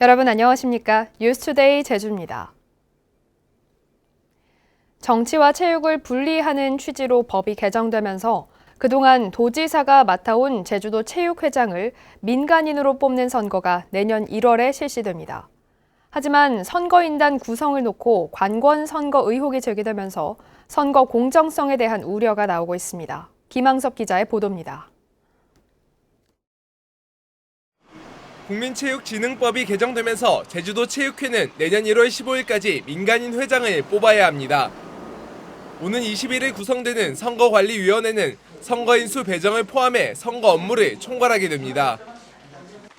여러분 안녕하십니까? 뉴스투데이 제주입니다. 정치와 체육을 분리하는 취지로 법이 개정되면서 그동안 도지사가 맡아온 제주도 체육회장을 민간인으로 뽑는 선거가 내년 1월에 실시됩니다. 하지만 선거인단 구성을 놓고 관권 선거 의혹이 제기되면서 선거 공정성에 대한 우려가 나오고 있습니다. 김항섭 기자의 보도입니다. 국민체육진흥법이 개정되면서 제주도 체육회는 내년 1월 15일까지 민간인 회장을 뽑아야 합니다. 오는 21일 구성되는 선거관리위원회는 선거인 수 배정을 포함해 선거 업무를 총괄하게 됩니다.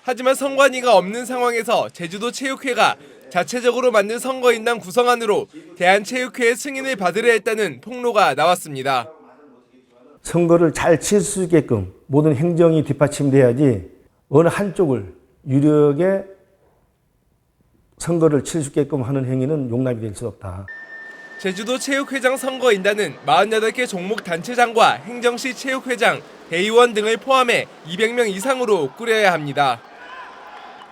하지만 선관위가 없는 상황에서 제주도 체육회가 자체적으로 만든 선거인단 구성안으로 대한체육회의 승인을 받으려 했다는 폭로가 나왔습니다. 선거를 잘 칠 수 있게끔 모든 행정이 뒷받침돼야지 어느 한쪽을 유력의 선거를 칠 수 있게끔 하는 행위는 용납이 될 수 없다. 제주도 체육회장 선거인단은 48개 종목 단체장과 행정시 체육회장, 대의원 등을 포함해 200명 이상으로 꾸려야 합니다.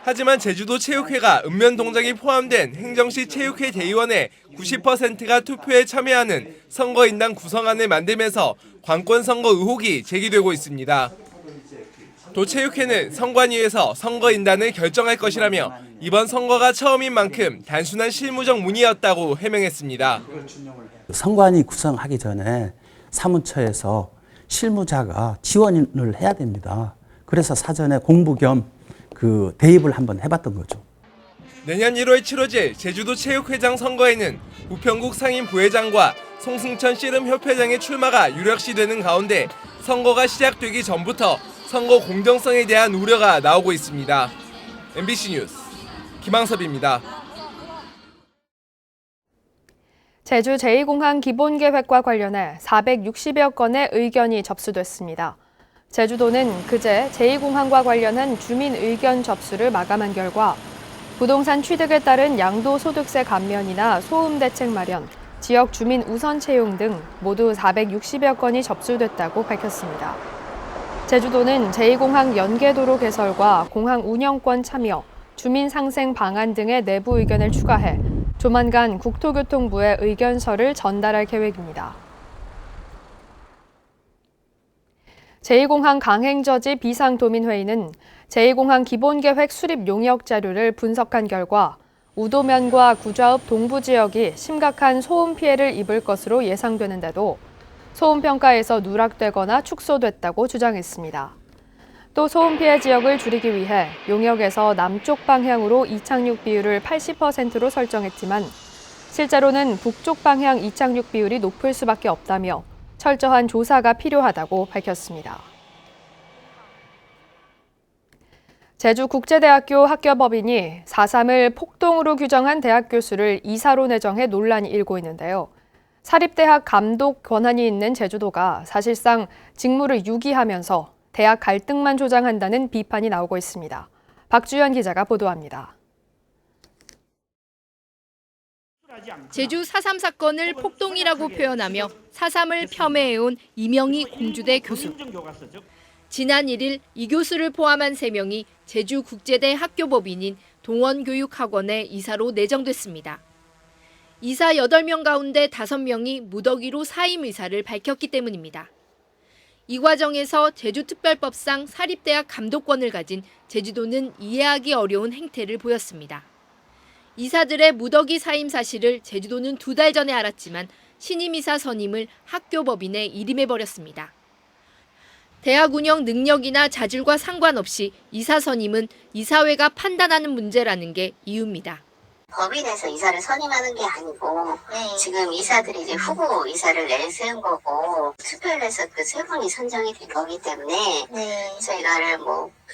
하지만 제주도 체육회가 읍면 동작이 포함된 행정시 체육회 대의원의 90%가 투표에 참여하는 선거인단 구성안을 만들면서 관권 선거 의혹이 제기되고 있습니다. 도체육회는 선관위에서 선거인단을 결정할 것이라며 이번 선거가 처음인 만큼 단순한 실무적 문의였다고 해명했습니다. 선관위 구성하기 전에 사무처에서 실무자가 지원을 해야 됩니다. 그래서 사전에 공부 겸 대입을 한번 해봤던 거죠. 내년 1월 치러질 제주도 체육회장 선거에는 우평국 상임 부회장과 송승천 씨름협회장의 출마가 유력시되는 가운데 선거가 시작되기 전부터 선거 공정성에 대한 우려가 나오고 있습니다. MBC 뉴스 김항섭입니다. 제주 제2공항 기본계획과 관련해 460여 건의 의견이 접수됐습니다. 제주도는 그제 제2공항과 관련한 주민 의견 접수를 마감한 결과 부동산 취득에 따른 양도소득세 감면이나 소음 대책 마련, 지역 주민 우선 채용 등 모두 460여 건이 접수됐다고 밝혔습니다. 제주도는 제2공항 연계도로 개설과 공항 운영권 참여, 주민 상생 방안 등의 내부 의견을 추가해 조만간 국토교통부에 의견서를 전달할 계획입니다. 제2공항 강행저지 비상도민회의는 제2공항 기본계획 수립 용역 자료를 분석한 결과 우도면과 구좌읍 동부지역이 심각한 소음 피해를 입을 것으로 예상되는데도 소음 평가에서 누락되거나 축소됐다고 주장했습니다. 또 소음 피해 지역을 줄이기 위해 용역에서 남쪽 방향으로 이착륙 비율을 80%로 설정했지만 실제로는 북쪽 방향 이착륙 비율이 높을 수밖에 없다며 철저한 조사가 필요하다고 밝혔습니다. 제주국제대학교 학교법인이 4.3을 폭동으로 규정한 대학 교수를 이사로 내정해 논란이 일고 있는데요. 사립대학 감독 권한이 있는 제주도가 사실상 직무를 유기하면서 대학 갈등만 조장한다는 비판이 나오고 있습니다. 박주연 기자가 보도합니다. 제주 4.3 사건을 폭동이라고 표현하며 4.3을 폄훼해온 이명희 공주대 교수. 지난 1일 이 교수를 포함한 3명이 제주국제대 학교법인인 동원교육학원에 이사로 내정됐습니다. 이사 8명 가운데 5명이 무더기로 사임 의사를 밝혔기 때문입니다. 이 과정에서 제주특별법상 사립대학 감독권을 가진 제주도는 이해하기 어려운 행태를 보였습니다. 이사들의 무더기 사임 사실을 제주도는 2달 전에 알았지만 신임이사 선임을 학교법인에 일임해버렸습니다. 대학 운영 능력이나 자질과 상관없이 이사 선임은 이사회가 판단하는 문제라는 게 이유입니다. 법인에서 이사를 선임하는 게 아니고 지금 이사들이 이제 후보 이사를 내세운 거고 투표를 해서 그 3분이 선정이 된 거기 때문에 저희가를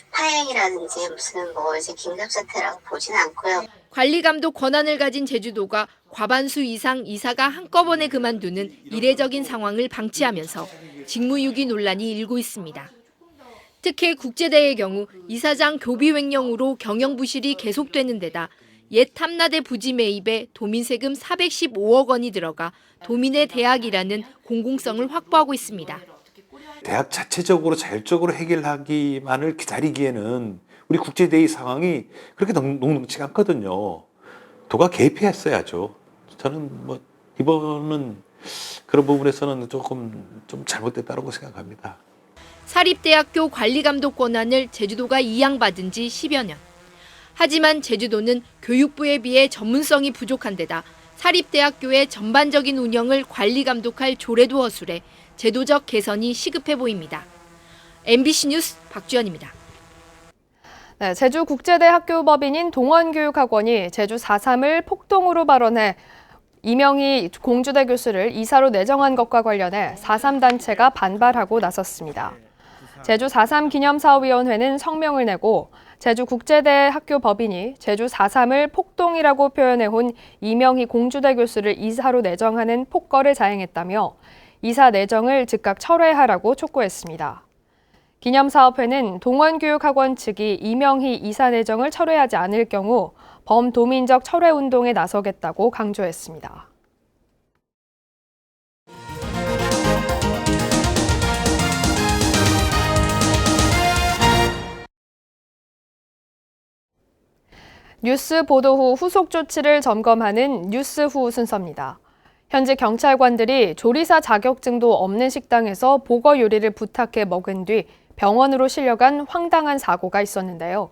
파행이라든지 무슨 이제 긴급사태라고 보지는 않고요. 관리감독 권한을 가진 제주도가 과반수 이상 이사가 한꺼번에 그만두는 이례적인 상황을 방치하면서 직무유기 논란이 일고 있습니다. 특히 국제대의 경우 이사장 교비 횡령으로 경영 부실이 계속되는 데다 옛 탐나대 부지 매입에 도민세금 415억 원이 들어가 도민의 대학이라는 공공성을 확보하고 있습니다. 대학 자체적으로 자율적으로 해결하기만을 기다리기에는 우리 국제대회 상황이 그렇게 녹록지가 않거든요. 도가 개입했어야죠. 저는 뭐 이번은 그런 부분에서는 조금 좀 잘못됐다고 생각합니다. 사립대학교 관리감독 권한을 제주도가 이양받은 지 10여 년. 하지만 제주도는 교육부에 비해 전문성이 부족한 데다 사립대학교의 전반적인 운영을 관리감독할 조례도 허술해 제도적 개선이 시급해 보입니다. MBC 뉴스 박주연입니다. 네, 제주국제대 학교법인인 동원교육학원이 제주 4.3을 폭동으로 발언해 이명희 공주대 교수를 이사로 내정한 것과 관련해 4.3 단체가 반발하고 나섰습니다. 제주 4.3 기념사업위원회는 성명을 내고 제주국제대 학교법인이 제주 4.3을 폭동이라고 표현해온 이명희 공주대 교수를 이사로 내정하는 폭거를 자행했다며 이사 내정을 즉각 철회하라고 촉구했습니다. 기념사업회는 동원교육학원 측이 이명희 이사 내정을 철회하지 않을 경우 범도민적 철회 운동에 나서겠다고 강조했습니다. 뉴스 보도 후 후속 조치를 점검하는 뉴스 후 순서입니다. 현재 경찰관들이 조리사 자격증도 없는 식당에서 보거 요리를 부탁해 먹은 뒤 병원으로 실려간 황당한 사고가 있었는데요.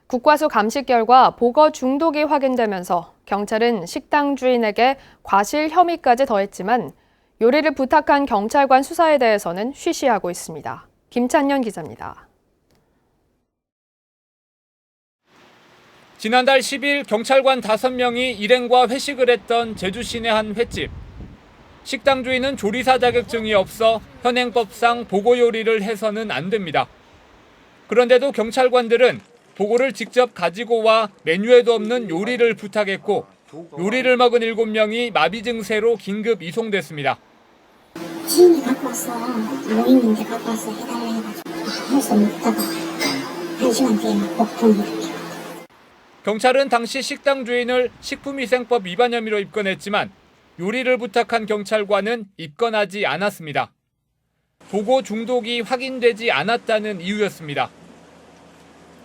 국과수 감식 결과 보거 중독이 확인되면서 경찰은 식당 주인에게 과실 혐의까지 더했지만 요리를 부탁한 경찰관 수사에 대해서는 쉬쉬하고 있습니다. 김찬년 기자입니다. 지난달 10일 경찰관 5명이 일행과 회식을 했던 제주 시내 한 횟집. 식당 주인은 조리사 자격증이 없어 현행법상 보고 요리를 해서는 안 됩니다. 그런데도 경찰관들은 보고를 직접 가지고 와 메뉴에도 없는 요리를 부탁했고 요리를 먹은 7명이 마비 증세로 긴급 이송됐습니다. 지인이 갖고 왔어. 모임인데 갖고 와서 해달라 해가지고 할 수 없다가 1시간 뒤에 막 복통이 이렇게. 경찰은 당시 식당 주인을 식품위생법 위반 혐의로 입건했지만 요리를 부탁한 경찰관은 입건하지 않았습니다. 보고 중독이 확인되지 않았다는 이유였습니다.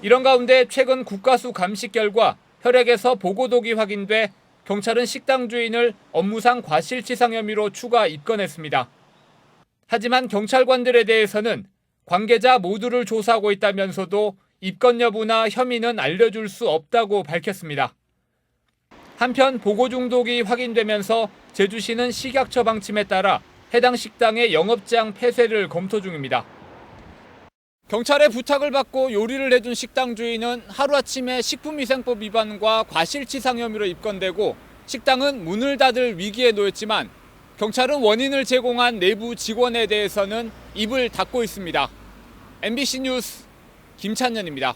이런 가운데 최근 국과수 감식 결과 혈액에서 보고독이 확인돼 경찰은 식당 주인을 업무상 과실치상 혐의로 추가 입건했습니다. 하지만 경찰관들에 대해서는 관계자 모두를 조사하고 있다면서도 입건 여부나 혐의는 알려줄 수 없다고 밝혔습니다. 한편 보고 중독이 확인되면서 제주시는 식약 처방침에 따라 해당 식당의 영업장 폐쇄를 검토 중입니다. 경찰의 부탁을 받고 요리를 해준 식당 주인은 하루아침에 식품위생법 위반과 과실치상 혐의로 입건되고 식당은 문을 닫을 위기에 놓였지만 경찰은 원인을 제공한 내부 직원에 대해서는 입을 닫고 있습니다. MBC 뉴스 김찬년입니다.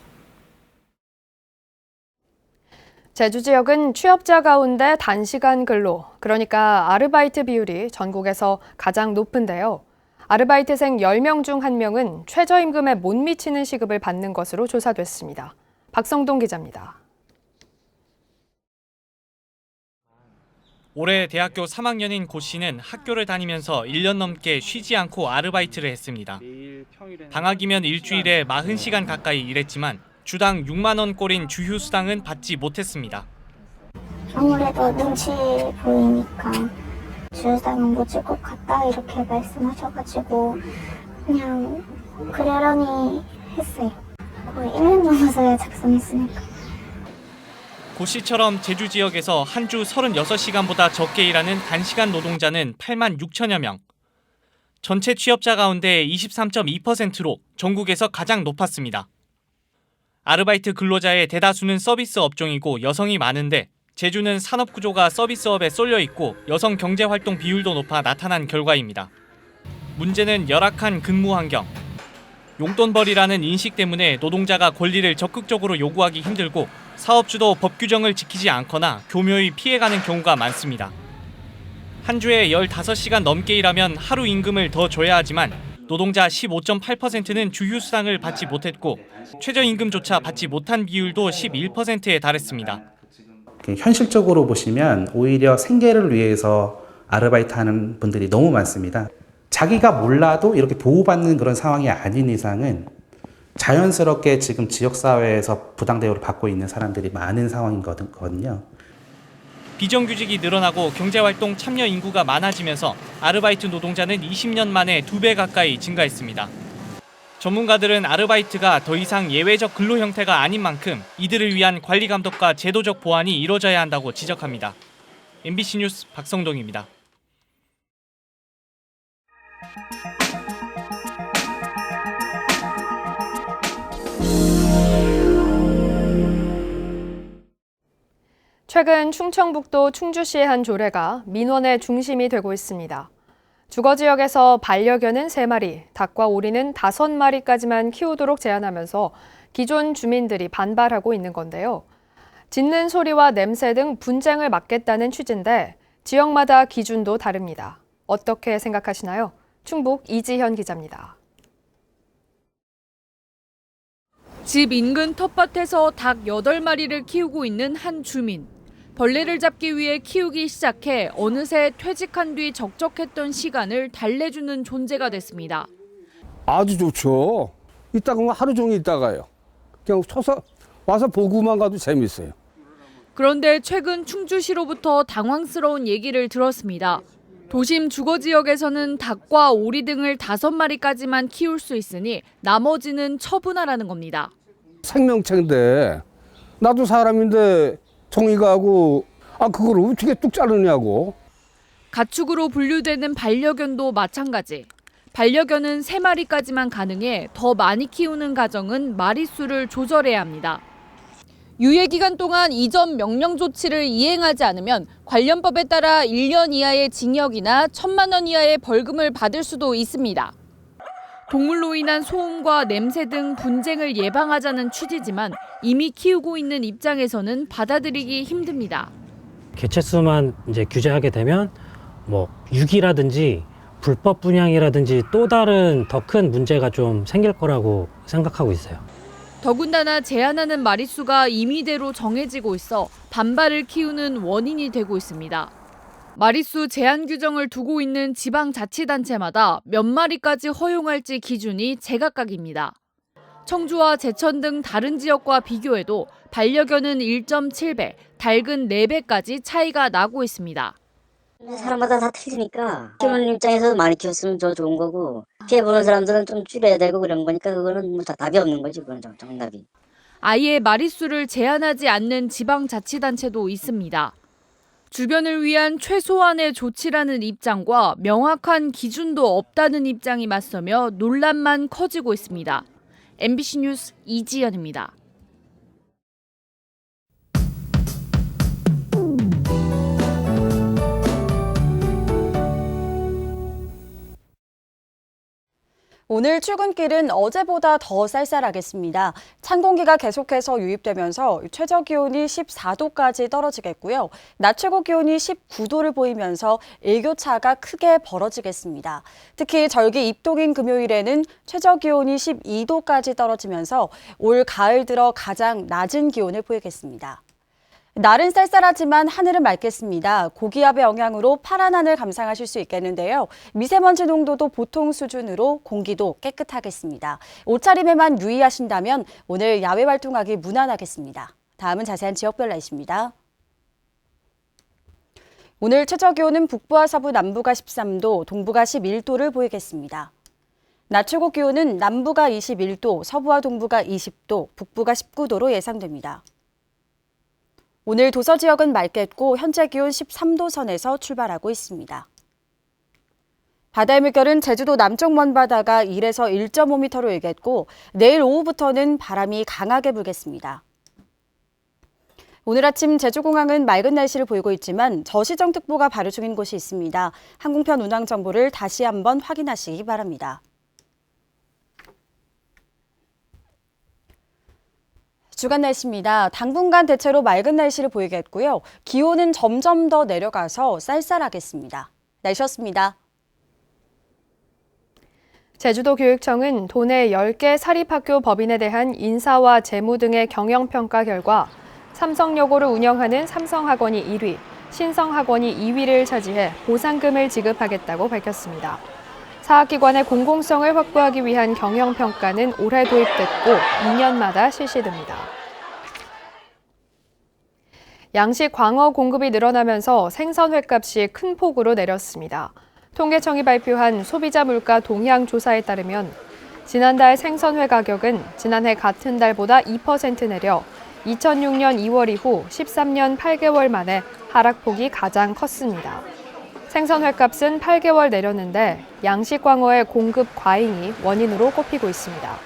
제주 지역은 취업자 가운데 단시간 근로, 그러니까 아르바이트 비율이 전국에서 가장 높은데요. 아르바이트생 10명 중 1명은 최저임금에 못 미치는 시급을 받는 것으로 조사됐습니다. 박성동 기자입니다. 올해 대학교 3학년인 고 씨는 학교를 다니면서 1년 넘게 쉬지 않고 아르바이트를 했습니다. 방학이면 일주일에 40시간 가까이 일했지만 주당 6만 원꼴인 주휴수당은 받지 못했습니다. 아무래도 눈치 보이니까 주휴수당은 못 줄 것 같다 이렇게 말씀하셔가지고 그냥 그러려니 했어요. 거의 1년 넘어서야 작성했으니까. 고 씨처럼 제주 지역에서 한 주 36시간보다 적게 일하는 단시간 노동자는 8만 6천여 명. 전체 취업자 가운데 23.2%로 전국에서 가장 높았습니다. 아르바이트 근로자의 대다수는 서비스 업종이고 여성이 많은데 제주는 산업 구조가 서비스업에 쏠려 있고 여성 경제 활동 비율도 높아 나타난 결과입니다. 문제는 열악한 근무 환경. 용돈벌이라는 인식 때문에 노동자가 권리를 적극적으로 요구하기 힘들고 사업주도 법 규정을 지키지 않거나 교묘히 피해가는 경우가 많습니다. 한 주에 15시간 넘게 일하면 하루 임금을 더 줘야 하지만 노동자 15.8%는 주휴수당을 받지 못했고 최저임금조차 받지 못한 비율도 11%에 달했습니다. 현실적으로 보시면 오히려 생계를 위해서 아르바이트하는 분들이 너무 많습니다. 자기가 몰라도 이렇게 보호받는 그런 상황이 아닌 이상은 자연스럽게 지금 지역사회에서 부당대우를 받고 있는 사람들이 많은 상황이거든요. 비정규직이 늘어나고 경제활동 참여 인구가 많아지면서 아르바이트 노동자는 20년 만에 2배 가까이 증가했습니다. 전문가들은 아르바이트가 더 이상 예외적 근로 형태가 아닌 만큼 이들을 위한 관리 감독과 제도적 보완이 이뤄져야 한다고 지적합니다. MBC 뉴스 박성동입니다. 최근 충청북도 충주시의 한 조례가 민원의 중심이 되고 있습니다. 주거 지역에서 반려견은 3마리, 닭과 오리는 5마리까지만 키우도록 제한하면서 기존 주민들이 반발하고 있는 건데요. 짖는 소리와 냄새 등 분쟁을 막겠다는 취지인데 지역마다 기준도 다릅니다. 어떻게 생각하시나요? 충북 이지현 기자입니다. 집 인근 텃밭에서 닭 8마리를 키우고 있는 한 주민. 벌레를 잡기 위해 키우기 시작해 어느새 퇴직한 뒤 적적했던 시간을 달래주는 존재가 됐습니다. 아주 좋죠. 이따가 하루 종일 있다가요. 그냥 서서 와서 보고만 가도 재밌어요. 그런데 최근 충주시로부터 당황스러운 얘기를 들었습니다. 도심 주거지역에서는 닭과 오리 등을 5마리까지만 키울 수 있으니 나머지는 처분하라는 겁니다. 생명체인데 나도 사람인데 동의가 하고 그걸 어떻게 뚝 자르냐고. 가축으로 분류되는 반려견도 마찬가지. 반려견은 3마리까지만 가능해 더 많이 키우는 가정은 마리수를 조절해야 합니다. 유예 기간 동안 이전 명령 조치를 이행하지 않으면 관련법에 따라 1년 이하의 징역이나 1,000만 원 이하의 벌금을 받을 수도 있습니다. 동물로 인한 소음과 냄새 등 분쟁을 예방하자는 취지지만 이미 키우고 있는 입장에서는 받아들이기 힘듭니다. 개체수만 이제 규제하게 되면 유기라든지 불법 분양이라든지 또 다른 더 큰 문제가 좀 생길 거라고 생각하고 있어요. 더군다나 제한하는 마리수가 임의대로 정해지고 있어 반발을 키우는 원인이 되고 있습니다. 마리수 제한 규정을 두고 있는 지방자치단체마다 몇 마리까지 허용할지 기준이 제각각입니다. 청주와 제천 등 다른 지역과 비교해도 반려견은 1.7배, 닭은 4배까지 차이가 나고 있습니다. 사람마다 다 틀리니까 키우는 입장에서 많이 키웠으면 좋은 거고 피해보는 사람들은 좀 줄여야 되고 그런 거니까 그거는 다 답이 없는 거지. 그건 정답이. 아예 마리수를 제한하지 않는 지방자치단체도 있습니다. 주변을 위한 최소한의 조치라는 입장과 명확한 기준도 없다는 입장이 맞서며 논란만 커지고 있습니다. MBC 뉴스 이지연입니다. 오늘 출근길은 어제보다 더 쌀쌀하겠습니다. 찬 공기가 계속해서 유입되면서 최저 기온이 14도까지 떨어지겠고요. 낮 최고 기온이 19도를 보이면서 일교차가 크게 벌어지겠습니다. 특히 절기 입동인 금요일에는 최저 기온이 12도까지 떨어지면서 올 가을 들어 가장 낮은 기온을 보이겠습니다. 날은 쌀쌀하지만 하늘은 맑겠습니다. 고기압의 영향으로 파란 하늘 감상하실 수 있겠는데요. 미세먼지 농도도 보통 수준으로 공기도 깨끗하겠습니다. 옷차림에만 유의하신다면 오늘 야외 활동하기 무난하겠습니다. 다음은 자세한 지역별 날씨입니다. 오늘 최저 기온은 북부와 서부 남부가 13도, 동부가 11도를 보이겠습니다. 낮 최고 기온은 남부가 21도, 서부와 동부가 20도, 북부가 19도로 예상됩니다. 오늘 도서 지역은 맑겠고 현재 기온 13도 선에서 출발하고 있습니다. 바다의 물결은 제주도 남쪽 먼바다가 1에서 1.5m로 일겠고 내일 오후부터는 바람이 강하게 불겠습니다. 오늘 아침 제주공항은 맑은 날씨를 보이고 있지만 저시정특보가 발효 중인 곳이 있습니다. 항공편 운항 정보를 다시 한번 확인하시기 바랍니다. 주간 날씨입니다. 당분간 대체로 맑은 날씨를 보이겠고요. 기온은 점점 더 내려가서 쌀쌀하겠습니다. 날씨였습니다. 제주도 교육청은 도내 10개 사립학교 법인에 대한 인사와 재무 등의 경영평가 결과 삼성여고를 운영하는 삼성학원이 1위, 신성학원이 2위를 차지해 보상금을 지급하겠다고 밝혔습니다. 사학기관의 공공성을 확보하기 위한 경영평가는 올해 도입됐고 2년마다 실시됩니다. 양식 광어 공급이 늘어나면서 생선 횟값이 큰 폭으로 내렸습니다. 통계청이 발표한 소비자 물가 동향 조사에 따르면 지난달 생선회 가격은 지난해 같은 달보다 2% 내려 2006년 2월 이후 13년 8개월 만에 하락폭이 가장 컸습니다. 생선회 값은 8개월 내렸는데 양식 광어의 공급 과잉이 원인으로 꼽히고 있습니다.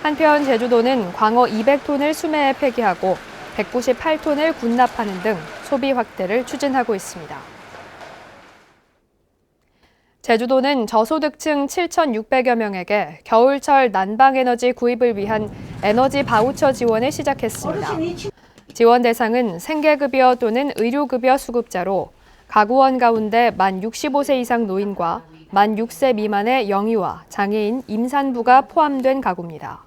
한편 제주도는 광어 200톤을 수매에 폐기하고 198톤을 군납하는 등 소비 확대를 추진하고 있습니다. 제주도는 저소득층 7,600여 명에게 겨울철 난방에너지 구입을 위한 에너지 바우처 지원을 시작했습니다. 지원 대상은 생계급여 또는 의료급여 수급자로 가구원 가운데 만 65세 이상 노인과 만 6세 미만의 영유아, 장애인, 임산부가 포함된 가구입니다.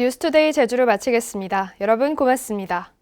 뉴스투데이 제주를 마치겠습니다. 여러분 고맙습니다.